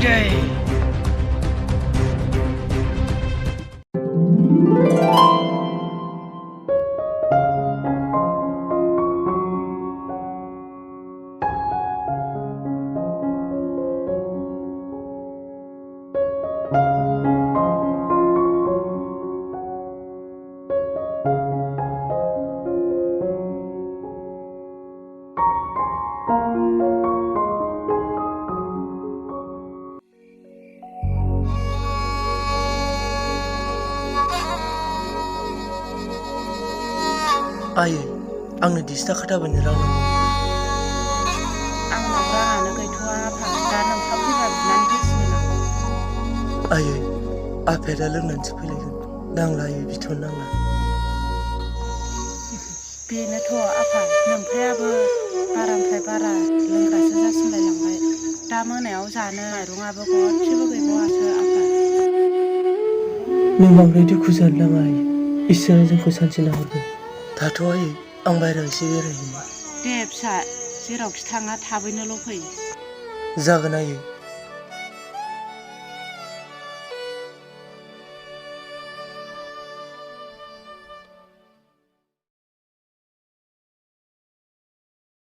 दे आयै आंनो 10 थाखा दाबायनो रां नांगौ। आंनाव राङानो गैथ'आ आफा दा नोंहा फैबा बिनानै होसिगोन आं। आयै आफाया दा लोंनानैसो फैलायगोन नांला आयै बिथ'नो नांला। बेनोथ' आफा नोमफ्रायाबो बारानिफ्राय बारा लोंग्रासो जासिनलायलांबाय दा मोनायाव जानो माइरंआबो गरसेबो गैबावासो आफा। नों बांद्राय दुखु जानो नाङा आयै इसोरा जोंखौ सानसे नाहरगोन। दाथ' आयै आं बायहेरायाव एसे बेरायहैनि। दे फिसा जेरावखि थाङा थाबैनोल' फै। जागोन आयै।